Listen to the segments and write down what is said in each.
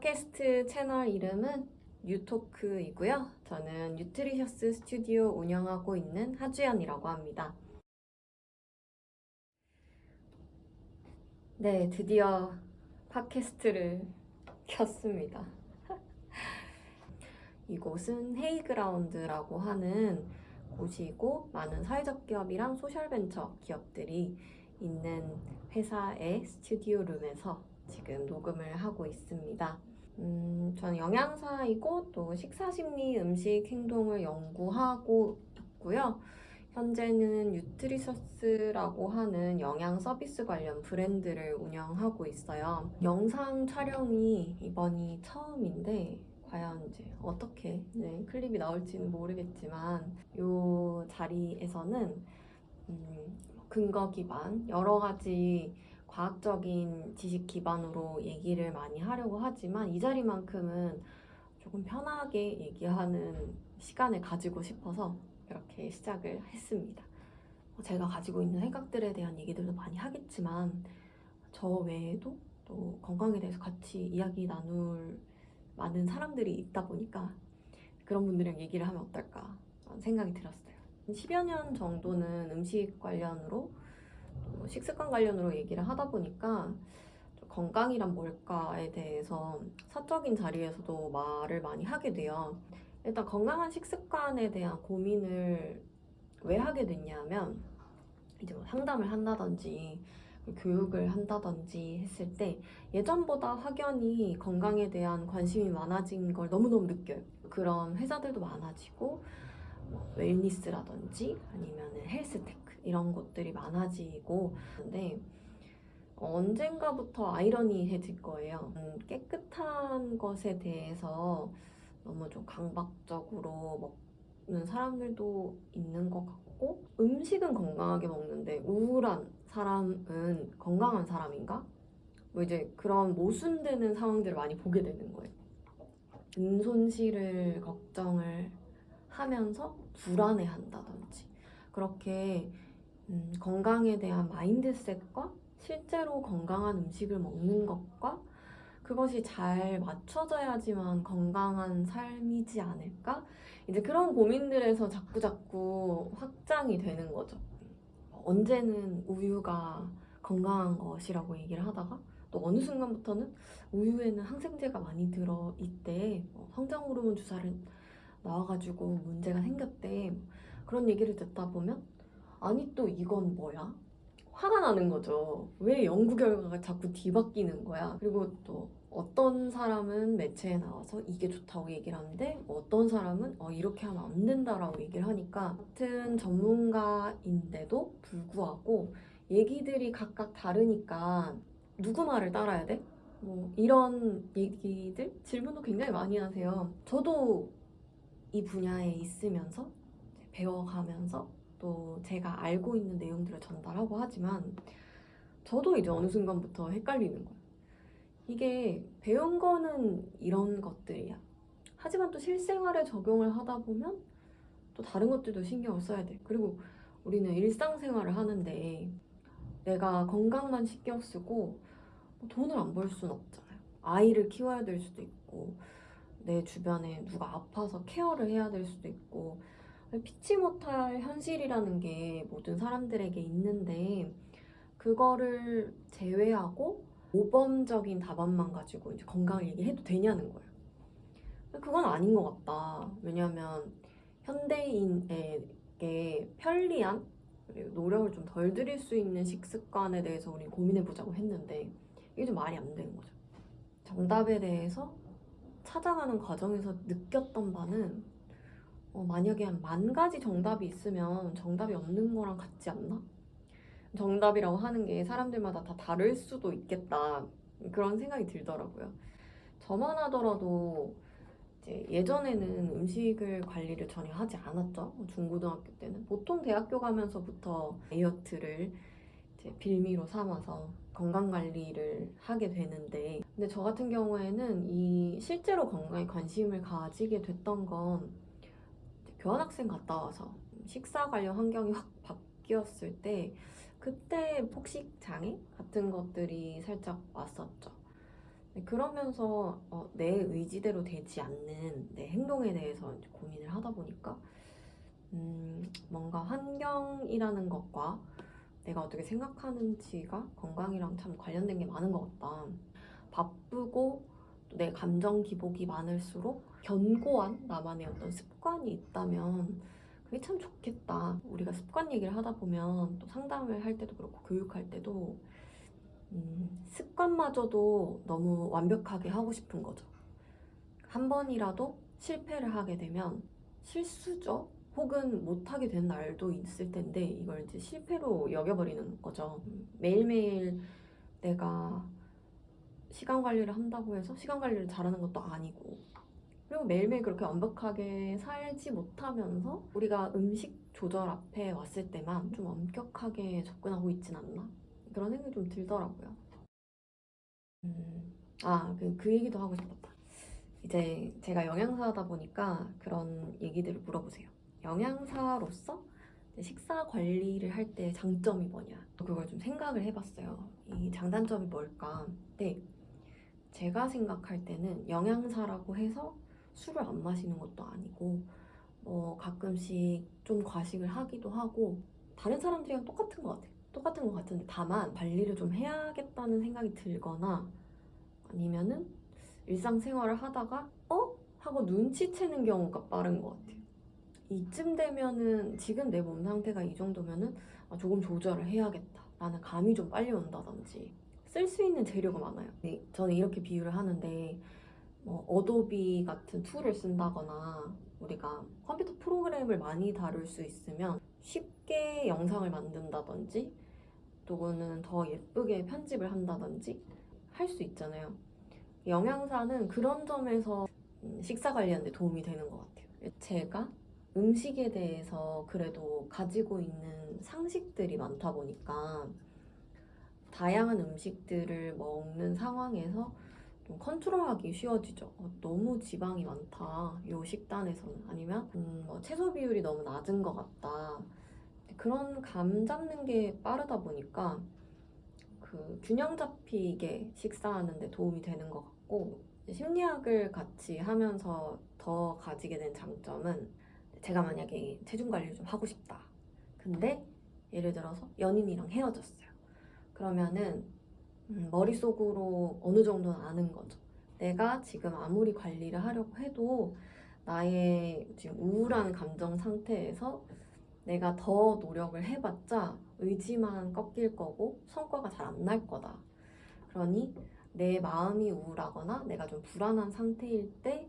팟캐스트 채널 이름은 뉴토크이고요. 저는 뉴트리셔스 스튜디오 운영하고 있는 하주연이라고 합니다. 네, 드디어 팟캐스트를 켰습니다. 이곳은 헤이그라운드라고 하는 곳이고 많은 사회적 기업이랑 소셜벤처 기업들이 있는 회사의 스튜디오 룸에서 지금 녹음을 하고 있습니다. 저는 영양사이고 또 식사심리 음식 행동을 연구하고 있고요. 현재는 뉴트리셔스라고 하는 영양 서비스 관련 브랜드를 운영하고 있어요. 영상 촬영이 이번이 처음인데 과연 이제 어떻게 클립이 나올지는 모르겠지만 이 자리에서는 근거 기반 여러 가지 과학적인 지식 기반으로 얘기를 많이 하려고 하지만 이 자리만큼은 조금 편하게 얘기하는 시간을 가지고 싶어서 이렇게 시작을 했습니다. 제가 가지고 있는 생각들에 대한 얘기들도 많이 하겠지만 저 외에도 또 건강에 대해서 같이 이야기 나눌 많은 사람들이 있다 보니까 그런 분들이랑 얘기를 하면 어떨까 생각이 들었어요. 10여 년 정도는 음식 관련으로 식습관 관련으로 얘기를 하다 보니까 건강이란 뭘까에 대해서 사적인 자리에서도 말을 많이 하게 돼요. 일단 건강한 식습관에 대한 고민을 왜 하게 됐냐면 이제 뭐 상담을 한다든지 교육을 한다든지 했을 때 예전보다 확연히 건강에 대한 관심이 많아진 걸 너무너무 느껴요. 그런 회사들도 많아지고 웰니스라든지 아니면 헬스테크 이런 것들이 많아지고 근데 언젠가부터 아이러니해질 거예요. 깨끗한 것에 대해서 너무 좀 강박적으로 먹는 사람들도 있는 것 같고 음식은 건강하게 먹는데 우울한 사람은 건강한 사람인가? 뭐 이제 그런 모순되는 상황들을 많이 보게 되는 거예요. 손실을 걱정을 하면서 불안해한다든지 그렇게 건강에 대한 마인드셋과 실제로 건강한 음식을 먹는 것과 그것이 잘 맞춰져야지만 건강한 삶이지 않을까? 이제 그런 고민들에서 자꾸자꾸 확장이 되는 거죠. 언제는 우유가 건강한 것이라고 얘기를 하다가 또 어느 순간부터는 우유에는 항생제가 많이 들어있대. 성장 호르몬 주사를 나와가지고 문제가 생겼대. 그런 얘기를 듣다 보면 아니 또 이건 뭐야? 화가 나는 거죠. 왜 연구 결과가 자꾸 뒤바뀌는 거야? 그리고 또 어떤 사람은 매체에 나와서 이게 좋다고 얘기를 하는데 어떤 사람은 이렇게 하면 안 된다라고 얘기를 하니까 같은 전문가인데도 불구하고 얘기들이 각각 다르니까 누구 말을 따라야 돼? 뭐 이런 얘기들 질문도 굉장히 많이 하세요. 저도 이 분야에 있으면서 배워가면서 또 제가 알고 있는 내용들을 전달하고 하지만 저도 이제 어느 순간부터 헷갈리는 거예요. 이게 배운 거는 이런 것들이야. 하지만 또 실생활에 적용을 하다 보면 또 다른 것들도 신경을 써야 돼. 그리고 우리는 일상생활을 하는데 내가 건강만 신경 쓰고 돈을 안 벌 수는 없잖아요. 아이를 키워야 될 수도 있고 내 주변에 누가 아파서 케어를 해야 될 수도 있고 피치 못할 현실이라는 게 모든 사람들에게 있는데 그거를 제외하고 모범적인 답안만 가지고 이제 건강을 얘기해도 되냐는 거예요. 그건 아닌 것 같다. 왜냐하면 현대인에게 편리한 그리고 노력을 좀 덜 들일 수 있는 식습관에 대해서 우리 고민해보자고 했는데 이게 좀 말이 안 되는 거죠. 정답에 대해서 찾아가는 과정에서 느꼈던 바는 만약에 한 10,000가지 정답이 있으면 정답이 없는 거랑 같지 않나? 정답이라고 하는 게 사람들마다 다 다를 수도 있겠다. 그런 생각이 들더라고요. 저만 하더라도 이제 예전에는 음식을 관리를 전혀 하지 않았죠. 중고등학교 때는. 보통 대학교 가면서부터 다이어트를 이제 빌미로 삼아서 건강 관리를 하게 되는데 근데 저 같은 경우에는 이 실제로 건강에 관심을 가지게 됐던 건 교환학생 갔다 와서 식사 관련 환경이 확 바뀌었을 때 그때 폭식 장애 같은 것들이 살짝 왔었죠. 그러면서 내 의지대로 되지 않는 내 행동에 대해서 이제 고민을 하다 보니까 뭔가 환경이라는 것과 내가 어떻게 생각하는지가 건강이랑 참 관련된 게 많은 것 같다. 바쁘고 또 내 감정 기복이 많을수록 견고한 나만의 어떤 습관이 있다면 그게 참 좋겠다. 우리가 습관 얘기를 하다 보면 또 상담을 할 때도 그렇고 교육할 때도 습관마저도 너무 완벽하게 하고 싶은 거죠. 한 번이라도 실패를 하게 되면 실수죠. 혹은 못하게 된 날도 있을 텐데 이걸 이제 실패로 여겨버리는 거죠. 매일매일 내가 시간 관리를 한다고 해서 시간 관리를 잘하는 것도 아니고 그리고 매일매일 그렇게 완벽하게 살지 못하면서 우리가 음식 조절 앞에 왔을 때만 좀 엄격하게 접근하고 있진 않나? 그런 생각이 좀 들더라고요. 그 얘기도 하고 싶었다. 이제 제가 영양사다 보니까 그런 얘기들을 물어보세요. 영양사로서 식사 관리를 할 때 장점이 뭐냐? 그걸 좀 생각을 해봤어요. 이 장단점이 뭘까? 근데 제가 생각할 때는 영양사라고 해서 술을 안 마시는 것도 아니고 가끔씩 좀 과식을 하기도 하고 다른 사람들이랑 똑같은 것 같아요. 똑같은 것 같은데 다만 관리를 좀 해야겠다는 생각이 들거나 아니면은 일상생활을 하다가 하고 눈치채는 경우가 빠른 것 같아요. 이쯤 되면은 지금 내 몸 상태가 이 정도면은 조금 조절을 해야겠다 라는 감이 좀 빨리 온다든지 쓸 수 있는 재료가 많아요. 저는 이렇게 비유를 하는데 어도비 같은 툴을 쓴다거나 우리가 컴퓨터 프로그램을 많이 다룰 수 있으면 쉽게 영상을 만든다든지 또는 더 예쁘게 편집을 한다든지 할 수 있잖아요. 영양사는 그런 점에서 식사 관리하는 데 도움이 되는 것 같아요. 제가 음식에 대해서 그래도 가지고 있는 상식들이 많다 보니까 다양한 음식들을 먹는 상황에서 좀 컨트롤하기 쉬워지죠. 너무 지방이 많다. 요 식단에서는 아니면 채소 비율이 너무 낮은 것 같다. 그런 감 잡는 게 빠르다 보니까 그 균형 잡히게 식사하는 데 도움이 되는 것 같고 심리학을 같이 하면서 더 가지게 된 장점은 제가 만약에 체중 관리를 좀 하고 싶다. 근데 예를 들어서 연인이랑 헤어졌어요. 그러면은 머릿속으로 어느 정도는 아는 거죠. 내가 지금 아무리 관리를 하려고 해도 나의 지금 우울한 감정 상태에서 내가 더 노력을 해봤자 의지만 꺾일 거고 성과가 잘 안 날 거다. 그러니 내 마음이 우울하거나 내가 좀 불안한 상태일 때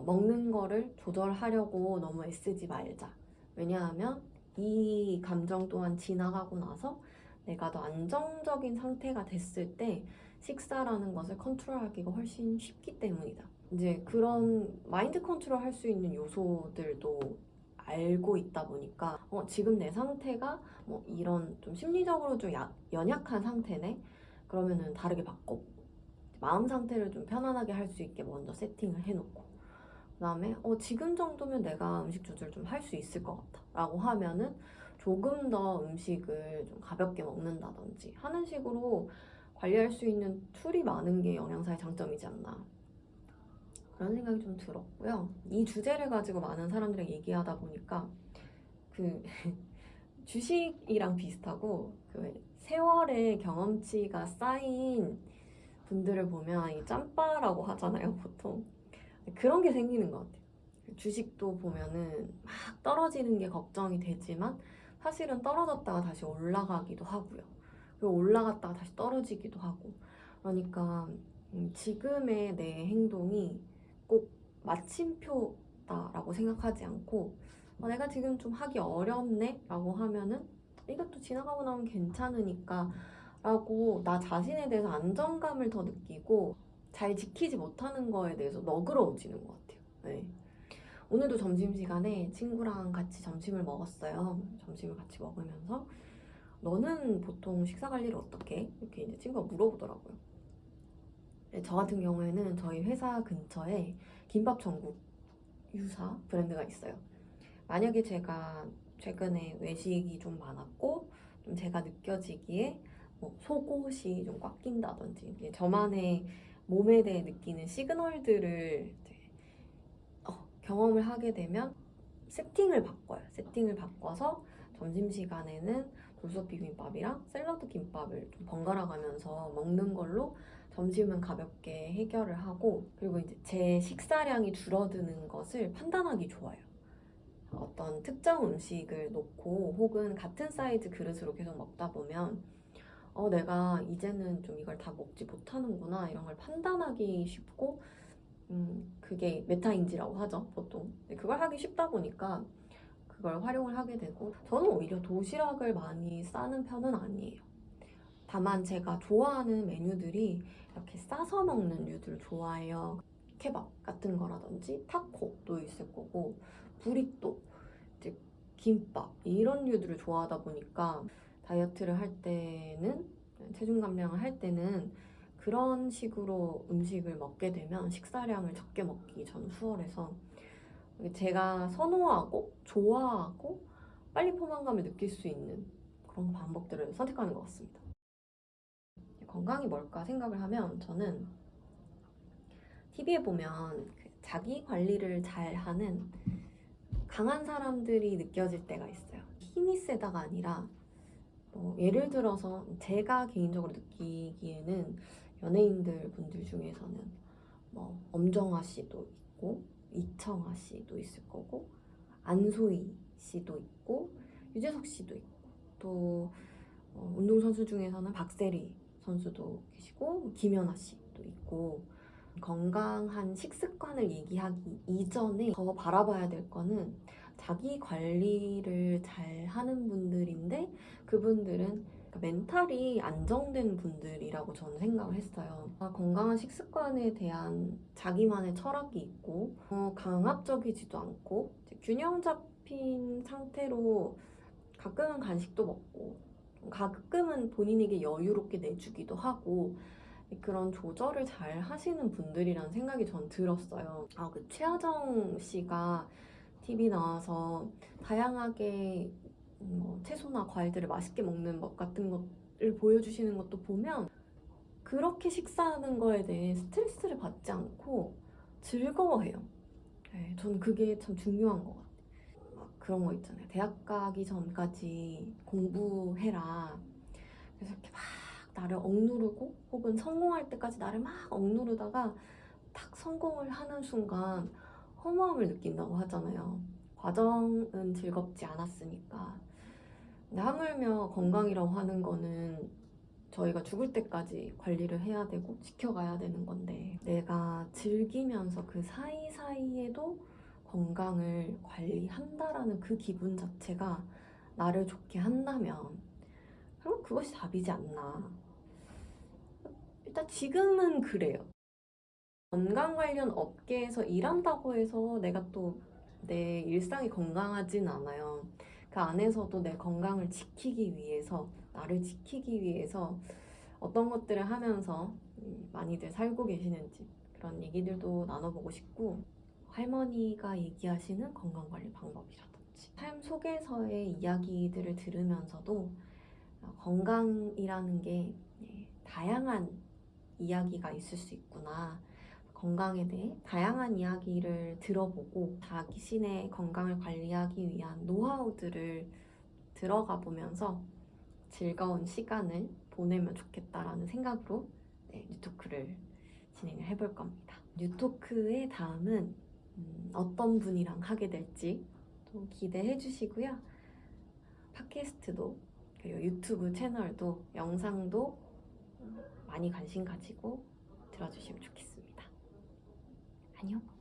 먹는 거를 조절하려고 너무 애쓰지 말자. 왜냐하면 이 감정 또한 지나가고 나서 내가 더 안정적인 상태가 됐을 때 식사라는 것을 컨트롤하기가 훨씬 쉽기 때문이다. 이제 그런 마인드 컨트롤 할 수 있는 요소들도 알고 있다 보니까 지금 내 상태가 이런 좀 심리적으로 좀 연약한 상태네? 그러면은 다르게 바꿔. 마음 상태를 좀 편안하게 할 수 있게 먼저 세팅을 해놓고 그 다음에 지금 정도면 내가 음식 조절 좀 할 수 있을 것 같아 라고 하면은 조금 더 음식을 좀 가볍게 먹는다든지 하는 식으로 관리할 수 있는 툴이 많은 게 영양사의 장점이지 않나 그런 생각이 좀 들었고요. 이 주제를 가지고 많은 사람들이랑 얘기하다 보니까 그 주식이랑 비슷하고 그 세월의 경험치가 쌓인 분들을 보면 이 짬바라고 하잖아요, 보통. 그런 게 생기는 것 같아요. 주식도 보면은 막 떨어지는 게 걱정이 되지만 사실은 떨어졌다가 다시 올라가기도 하고요. 그리고 올라갔다가 다시 떨어지기도 하고. 그러니까 지금의 내 행동이 꼭 마침표다라고 생각하지 않고 내가 지금 좀 하기 어렵네 라고 하면은 이것도 지나가고 나면 괜찮으니까 라고 나 자신에 대해서 안정감을 더 느끼고 잘 지키지 못하는 거에 대해서 너그러워지는 것 같아요. 네. 오늘도 점심시간에 친구랑 같이 점심을 먹었어요. 점심을 같이 먹으면서 너는 보통 식사 관리를 어떻게 해? 이렇게 이제 친구가 물어보더라고요. 네, 저 같은 경우에는 저희 회사 근처에 김밥 전국 유사 브랜드가 있어요. 만약에 제가 최근에 외식이 좀 많았고 좀 제가 느껴지기에 속옷이 좀 꽉 낀다든지 이게 저만의 몸에 대해 느끼는 시그널들을 이제 경험을 하게 되면 세팅을 바꿔요. 세팅을 바꿔서 점심시간에는 돌솥 비빔밥이랑 샐러드 김밥을 좀 번갈아 가면서 먹는 걸로 점심은 가볍게 해결을 하고, 그리고 이제 제 식사량이 줄어드는 것을 판단하기 좋아요. 어떤 특정 음식을 놓고 혹은 같은 사이즈 그릇으로 계속 먹다 보면 내가 이제는 좀 이걸 다 먹지 못하는구나 이런 걸 판단하기 쉽고, 그게 메타인지라고 하죠, 보통. 그걸 하기 쉽다 보니까 그걸 활용을 하게 되고, 저는 오히려 도시락을 많이 싸는 편은 아니에요. 다만 제가 좋아하는 메뉴들이 이렇게 싸서 먹는 류들을 좋아해요. 케밥 같은 거라든지 타코도 있을 거고, 부리또, 이제 김밥 이런 류들을 좋아하다 보니까 다이어트를 할 때는, 체중 감량을 할 때는 그런 식으로 음식을 먹게 되면 식사량을 적게 먹기 저는 수월해서 제가 선호하고 좋아하고 빨리 포만감을 느낄 수 있는 그런 방법들을 선택하는 것 같습니다. 건강이 뭘까 생각을 하면 저는 TV에 보면 그 자기 관리를 잘 하는 강한 사람들이 느껴질 때가 있어요. 힘이 세다가 아니라 예를 들어서 제가 개인적으로 느끼기에는 연예인들 분들 중에서는 엄정화 씨도 있고 이청아 씨도 있을 거고 안소희 씨도 있고 유재석 씨도 있고 또 운동선수 중에서는 박세리 선수도 계시고 김연아 씨도 있고, 건강한 식습관을 얘기하기 이전에 더 바라봐야 될 거는 자기 관리를 잘 하는 분들인데 그분들은 멘탈이 안정된 분들이라고 저는 생각을 했어요. 건강한 식습관에 대한 자기만의 철학이 있고 강압적이지도 않고 균형 잡힌 상태로 가끔은 간식도 먹고 가끔은 본인에게 여유롭게 내주기도 하고 그런 조절을 잘 하시는 분들이라는 생각이 전 들었어요. 그 최하정 씨가 TV 나와서 다양하게 채소나 과일들을 맛있게 먹는 것 같은 것을 보여주시는 것도 보면 그렇게 식사하는 거에 대해 스트레스를 받지 않고 즐거워해요. 네, 저는 그게 참 중요한 것 같아요. 그런 거 있잖아요. 대학 가기 전까지 공부해라. 그래서 이렇게 막 나를 억누르고 혹은 성공할 때까지 나를 막 억누르다가 딱 성공을 하는 순간 허무함을 느낀다고 하잖아요. 과정은 즐겁지 않았으니까. 근데 하물며 건강이라고 하는 거는 저희가 죽을 때까지 관리를 해야 되고 지켜가야 되는 건데 내가 즐기면서 그 사이사이에도 건강을 관리한다라는 그 기분 자체가 나를 좋게 한다면 그럼 그것이 답이지 않나. 일단 지금은 그래요. 건강 관련 업계에서 일한다고 해서 내가 또 내 일상이 건강하진 않아요. 그 안에서도 내 건강을 지키기 위해서, 나를 지키기 위해서 어떤 것들을 하면서 많이들 살고 계시는지 그런 얘기들도 나눠보고 싶고, 할머니가 얘기하시는 건강관리 방법이라든지 삶 속에서의 이야기들을 들으면서도 건강이라는 게 다양한 이야기가 있을 수 있구나. 건강에 대해 다양한 이야기를 들어보고 자신의 건강을 관리하기 위한 노하우들을 들어가 보면서 즐거운 시간을 보내면 좋겠다라는 생각으로 뉴토크를 진행을 해볼 겁니다. 뉴토크의 다음은 어떤 분이랑 하게 될지 또 기대해 주시고요. 팟캐스트도 그리고 유튜브 채널도 영상도 많이 관심 가지고 들어주시면 좋겠습니다. 안녕.